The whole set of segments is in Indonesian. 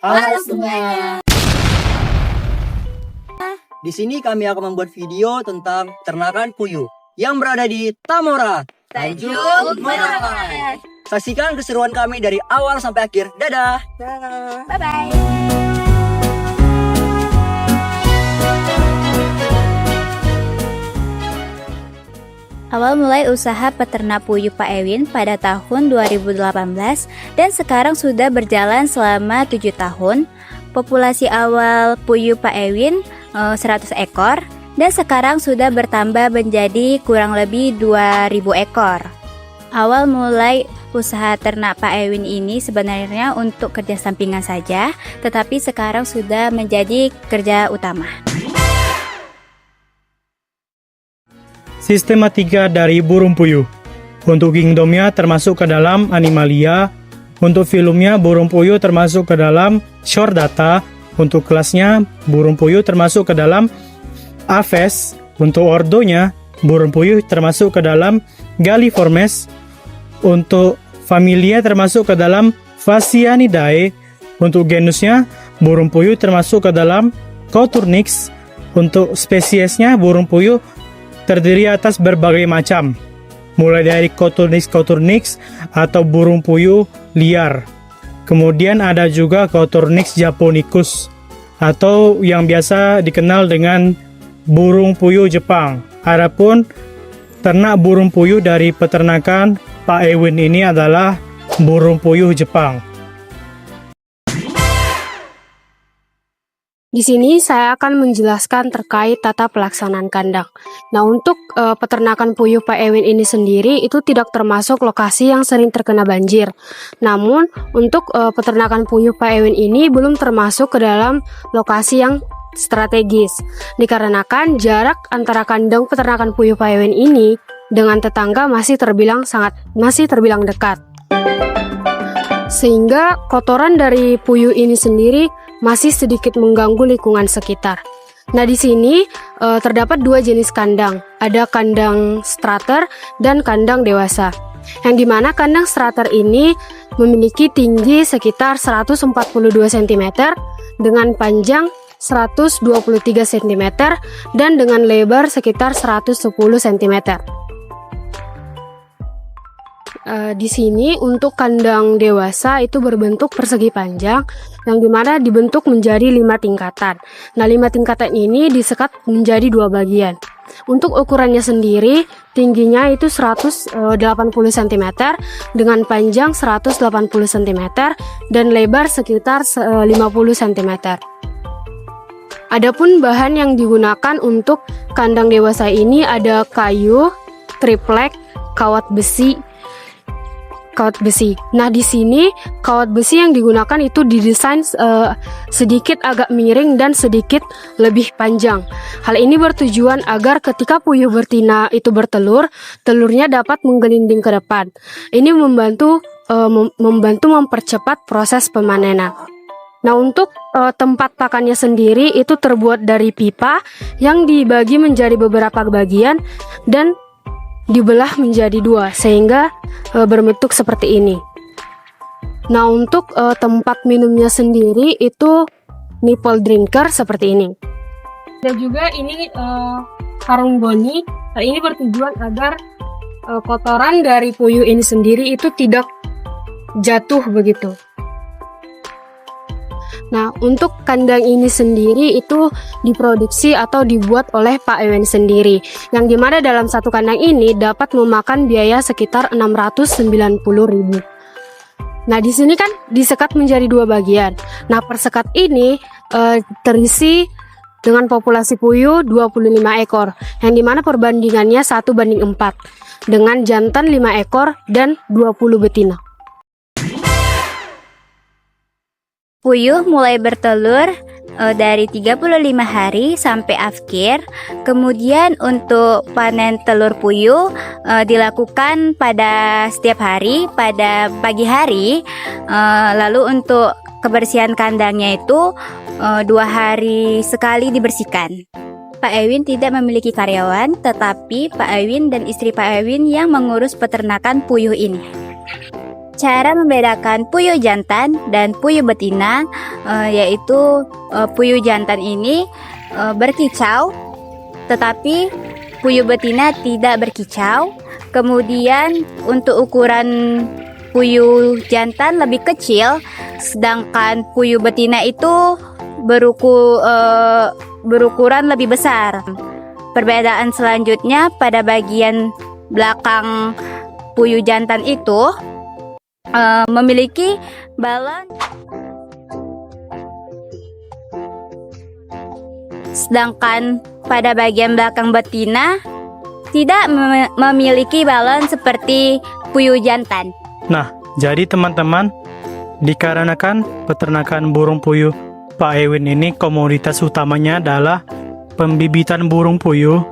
Halo semuanya. Di sini kami akan membuat video tentang ternakan puyuh yang berada di Tamora, Tanjung Merauke. Saksikan keseruan kami dari awal sampai akhir. Dadah. Bye bye. Awal mulai usaha peternak puyuh Pak Ewin pada tahun 2018 dan sekarang sudah berjalan selama 7 tahun. Populasi awal puyuh Pak Ewin 100 ekor dan sekarang sudah bertambah menjadi kurang lebih 2000 ekor. Awal mulai usaha ternak Pak Ewin ini sebenarnya untuk kerja sampingan saja, tetapi sekarang sudah menjadi kerja utama. Sistematika dari burung puyuh. Untuk kingdomnya termasuk ke dalam Animalia. Untuk filumnya burung puyuh termasuk ke dalam Chordata. Untuk kelasnya burung puyuh termasuk ke dalam Aves. Untuk ordonya burung puyuh termasuk ke dalam Galliformes. Untuk familia termasuk ke dalam Phasianidae. Untuk genusnya burung puyuh termasuk ke dalam Coturnix. Untuk spesiesnya burung puyuh terdiri atas berbagai macam, mulai dari Coturnix atau burung puyuh liar. Kemudian ada juga Coturnix japonicus atau yang biasa dikenal dengan burung puyuh Jepang. Adapun ternak burung puyuh dari peternakan Pak Ewin ini adalah burung puyuh Jepang. Di sini saya akan menjelaskan terkait tata pelaksanaan kandang. Nah, untuk peternakan puyuh Pak Ewin ini sendiri itu tidak termasuk lokasi yang sering terkena banjir. Namun, untuk peternakan puyuh Pak Ewin ini belum termasuk ke dalam lokasi yang strategis. Dikarenakan jarak antara kandang peternakan puyuh Pak Ewin ini dengan tetangga masih terbilang dekat. Sehingga kotoran dari puyuh ini sendiri masih sedikit mengganggu lingkungan sekitar. Nah, di sini terdapat 2 jenis kandang. Ada kandang starter dan kandang dewasa. Yang dimana kandang starter ini memiliki tinggi sekitar 142 cm dengan panjang 123 cm dan dengan lebar sekitar 110 cm. Di sini untuk kandang dewasa itu berbentuk persegi panjang yang dimana dibentuk menjadi 5 tingkatan. Nah, 5 tingkatan ini disekat menjadi 2 bagian. Untuk ukurannya sendiri tingginya itu 180 cm dengan panjang 180 cm dan lebar sekitar 50 cm. Adapun bahan yang digunakan untuk kandang dewasa ini ada kayu, triplek, kawat besi. Nah, di sini kawat besi yang digunakan itu didesain sedikit agak miring dan sedikit lebih panjang. Hal ini bertujuan agar ketika puyuh betina itu bertelur, telurnya dapat menggelinding ke depan. Ini membantu mempercepat proses pemanenan. Nah, untuk tempat pakannya sendiri itu terbuat dari pipa yang dibagi menjadi beberapa bagian dan dibelah menjadi 2 sehingga berbentuk seperti ini. Nah, untuk tempat minumnya sendiri itu nipple drinker seperti ini. Dan juga ini karung boni. Nah, ini bertujuan agar kotoran dari puyuh ini sendiri itu tidak jatuh begitu. Nah, untuk kandang ini sendiri itu diproduksi atau dibuat oleh Pak Ewin sendiri, yang dimana dalam satu kandang ini dapat memakan biaya sekitar 690.000. Nah, di sini kan disekat menjadi 2 bagian. Nah, per sekat ini terisi dengan populasi puyuh 25 ekor, yang dimana perbandingannya 1:4 dengan jantan 5 ekor dan 20 betina. Puyuh mulai bertelur dari 35 hari sampai afkir. Kemudian untuk panen telur puyuh dilakukan pada setiap hari pada pagi hari. Lalu untuk kebersihan kandangnya itu 2 hari sekali dibersihkan. Pak Ewin tidak memiliki karyawan, tetapi Pak Ewin dan istri Pak Ewin yang mengurus peternakan puyuh ini. Cara membedakan puyuh jantan dan puyuh betina, yaitu puyuh jantan ini berkicau, tetapi puyuh betina tidak berkicau. Kemudian untuk ukuran puyuh jantan lebih kecil, sedangkan puyuh betina itu berukuran lebih besar. Perbedaan selanjutnya pada bagian belakang puyuh jantan itu memiliki balon, sedangkan pada bagian belakang betina tidak memiliki balon seperti puyuh jantan. Nah, jadi teman-teman, dikarenakan peternakan burung puyuh Pak Ewin ini komoditas utamanya adalah pembibitan burung puyuh,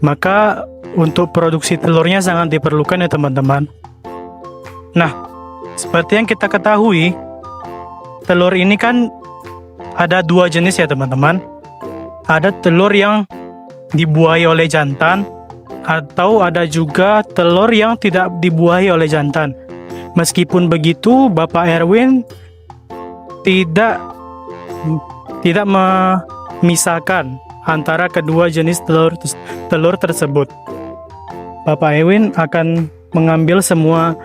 maka untuk produksi telurnya sangat diperlukan ya teman-teman. Nah, seperti yang kita ketahui, telur ini kan ada dua jenis ya teman-teman. Ada telur yang dibuahi oleh jantan, atau ada juga telur yang tidak dibuahi oleh jantan. Meskipun begitu, Bapak Erwin tidak memisahkan antara kedua jenis telur tersebut. Bapak Erwin akan mengambil semua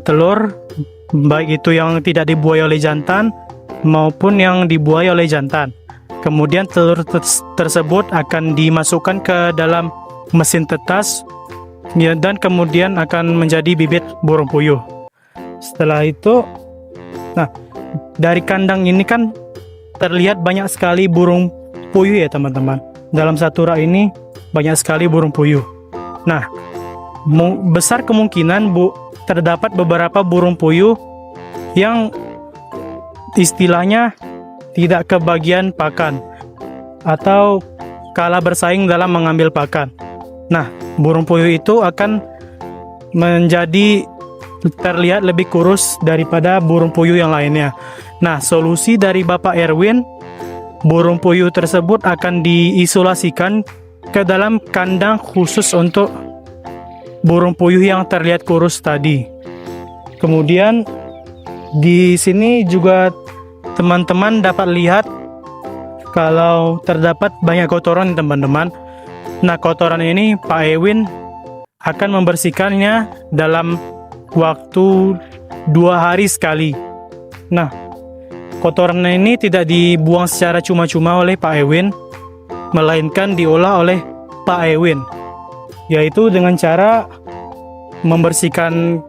telur, baik itu yang tidak dibuahi oleh jantan maupun yang dibuahi oleh jantan. Kemudian telur tersebut akan dimasukkan ke dalam mesin tetas dan kemudian akan menjadi bibit burung puyuh. Setelah itu, nah, dari kandang ini kan terlihat banyak sekali burung puyuh ya teman-teman. Dalam satu rak ini banyak sekali burung puyuh. Nah, besar kemungkinan terdapat beberapa burung puyuh yang istilahnya tidak kebagian pakan atau kalah bersaing dalam mengambil pakan. Nah, burung puyuh itu akan menjadi terlihat lebih kurus daripada burung puyuh yang lainnya. Nah, solusi dari Bapak Erwin, burung puyuh tersebut akan diisolasikan ke dalam kandang khusus untuk burung puyuh yang terlihat kurus tadi. Kemudian di sini juga teman-teman dapat lihat kalau terdapat banyak kotoran teman-teman. Nah, kotoran ini Pak Ewin akan membersihkannya dalam waktu 2 hari sekali. Nah, kotoran ini tidak dibuang secara cuma-cuma oleh Pak Ewin, melainkan diolah oleh Pak Ewin, yaitu dengan cara membersihkan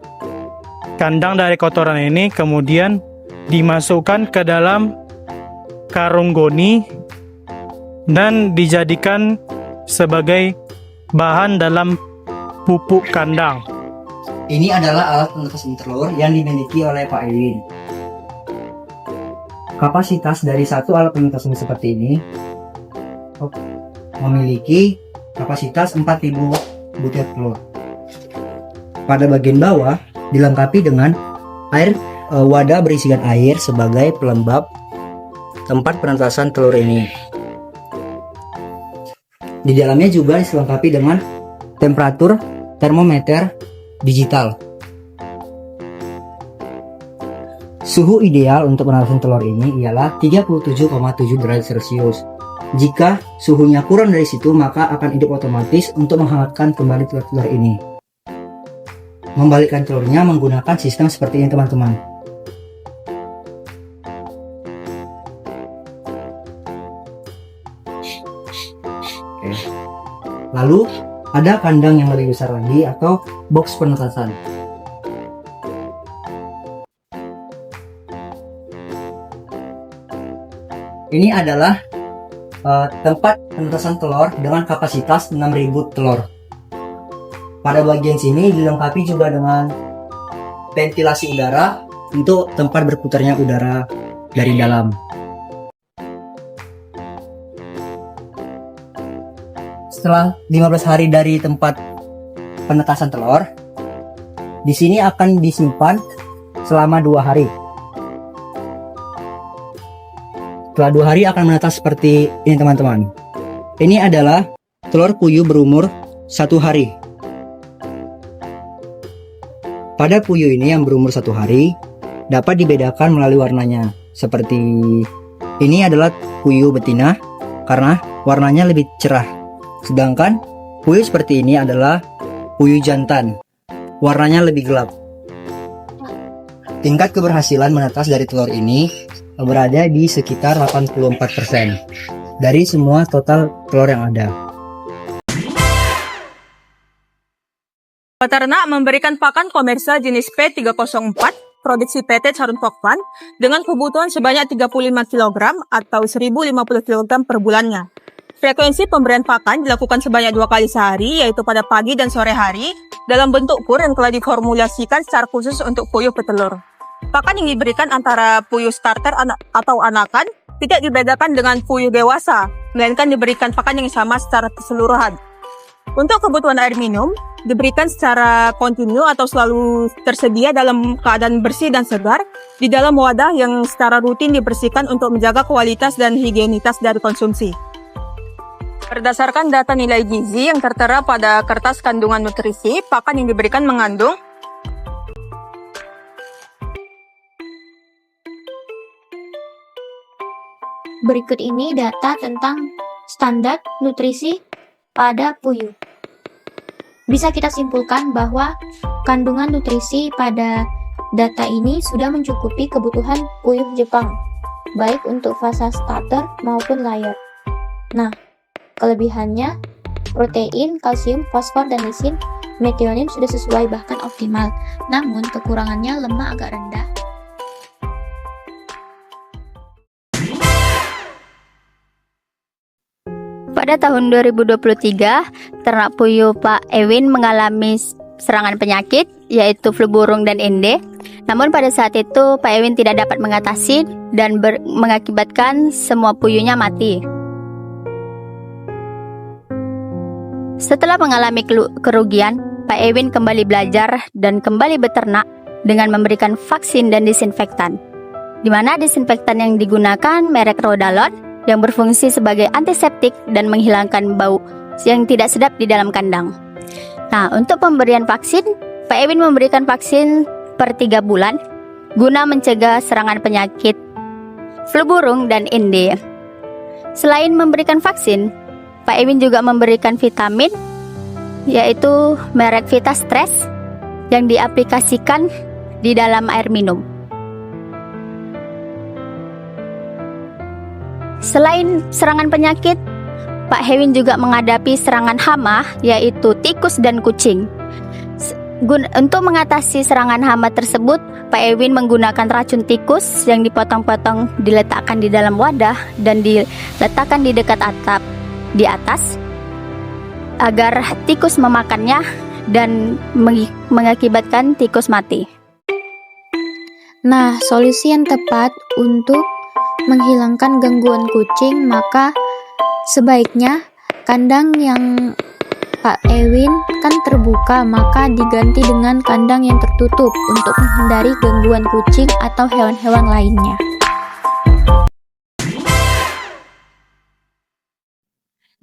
kandang dari kotoran ini, kemudian dimasukkan ke dalam karung goni dan dijadikan sebagai bahan dalam pupuk kandang. Ini adalah alat penetasan telur yang dimiliki oleh Pak Ewin. Kapasitas dari satu alat penetasan seperti ini memiliki kapasitas 4.000 butir telur. Pada bagian bawah dilengkapi dengan wadah berisikan air sebagai pelembab tempat penetasan telur ini. Di dalamnya juga dilengkapi dengan temperatur termometer digital. Suhu ideal untuk penetasan telur ini ialah 37,7 derajat Celcius. Jika suhunya kurang dari situ, maka akan hidup otomatis untuk menghangatkan kembali telur-telur ini. Membalikkan telurnya menggunakan sistem seperti ini teman-teman. Lalu ada kandang yang lebih besar lagi atau box penetasan. Ini adalah tempat penetasan telur dengan kapasitas 6.000 telur. Pada bagian sini dilengkapi juga dengan ventilasi udara untuk tempat berputarnya udara dari dalam. Setelah 15 hari dari tempat penetasan telur, di sini akan disimpan selama 2 hari. Setelah 2 hari akan menetas seperti ini teman-teman. Ini adalah telur puyuh berumur 1 hari. Pada puyuh ini yang berumur 1 hari dapat dibedakan melalui warnanya. Seperti ini adalah puyuh betina karena warnanya lebih cerah. Sedangkan puyuh seperti ini adalah puyuh jantan. Warnanya lebih gelap. Tingkat keberhasilan menetas dari telur ini berada di sekitar 84% dari semua total telur yang ada. Peternak memberikan pakan komersial jenis P304 produksi PT Carun Pokpan dengan kebutuhan sebanyak 35 kg atau 1050 kg per bulannya. Frekuensi pemberian pakan dilakukan sebanyak 2 kali sehari, yaitu pada pagi dan sore hari, dalam bentuk kur yang telah diformulasikan secara khusus untuk puyuh petelur. Pakan yang diberikan antara puyuh starter atau anakan tidak dibedakan dengan puyuh dewasa, melainkan diberikan pakan yang sama secara keseluruhan. Untuk kebutuhan air minum, diberikan secara kontinu atau selalu tersedia dalam keadaan bersih dan segar di dalam wadah yang secara rutin dibersihkan untuk menjaga kualitas dan higienitas dari konsumsi. Berdasarkan data nilai gizi yang tertera pada kertas kandungan nutrisi, pakan yang diberikan mengandung Berikut ini data tentang standar nutrisi pada puyuh. Bisa kita simpulkan bahwa kandungan nutrisi pada data ini sudah mencukupi kebutuhan puyuh Jepang, baik untuk fase starter maupun layer. Nah, kelebihannya protein, kalsium, fosfor, dan lisin, metionin sudah sesuai bahkan optimal. Namun kekurangannya lemak agak rendah. Pada tahun 2023, ternak puyuh Pak Ewin mengalami serangan penyakit, yaitu flu burung dan ende. Namun pada saat itu, Pak Ewin tidak dapat mengatasi dan mengakibatkan semua puyuhnya mati. Setelah mengalami kerugian, Pak Ewin kembali belajar dan kembali beternak dengan memberikan vaksin dan disinfektan. Di mana disinfektan yang digunakan merek Rodalon yang berfungsi sebagai antiseptik dan menghilangkan bau yang tidak sedap di dalam kandang. Nah, untuk pemberian vaksin, Pak Ewin memberikan vaksin per 3 bulan guna mencegah serangan penyakit flu burung dan ende. Selain memberikan vaksin, Pak Ewin juga memberikan vitamin, yaitu merek Vita Stress yang diaplikasikan di dalam air minum. Selain serangan penyakit, Pak Ewin juga menghadapi serangan hama, yaitu tikus dan kucing. Untuk mengatasi serangan hama tersebut, Pak Ewin menggunakan racun tikus yang dipotong-potong, diletakkan di dalam wadah dan diletakkan di dekat atap di atas agar tikus memakannya dan mengakibatkan tikus mati. Nah, solusi yang tepat untuk menghilangkan gangguan kucing, maka sebaiknya kandang yang Pak Ewin kan terbuka, maka diganti dengan kandang yang tertutup untuk menghindari gangguan kucing atau hewan-hewan lainnya.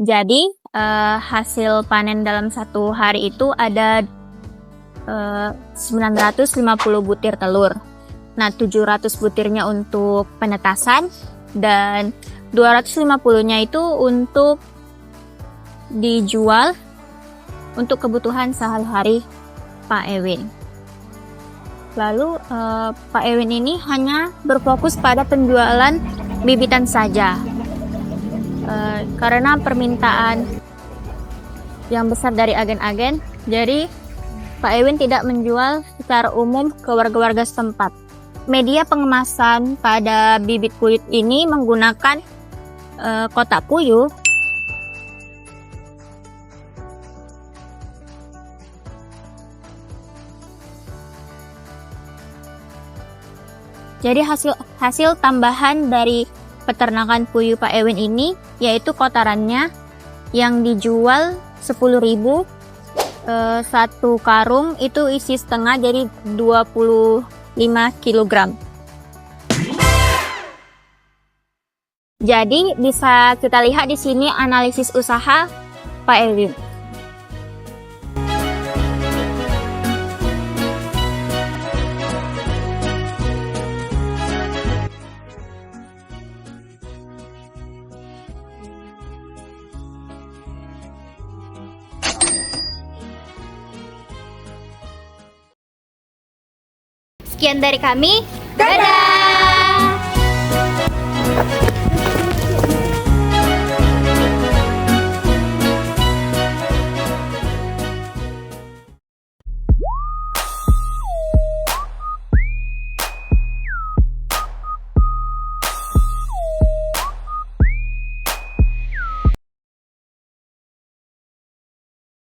Jadi hasil panen dalam 1 hari itu ada 950 butir telur. Nah, 700 butirnya untuk penetasan dan 250-nya itu untuk dijual untuk kebutuhan sehari-hari Pak Ewin. Lalu Pak Ewin ini hanya berfokus pada penjualan bibitan saja. Karena permintaan yang besar dari agen-agen, jadi Pak Ewin tidak menjual secara umum ke warga-warga setempat. Media pengemasan pada bibit puyuh ini menggunakan kotak puyuh. Jadi hasil tambahan dari peternakan puyuh Pak Ewin ini yaitu kotarannya yang dijual 10.000, satu karung itu isi setengah, jadi 25 kg. Jadi bisa kita lihat di sini analisis usaha Pak Ewin. Sekian dari kami. Dadah!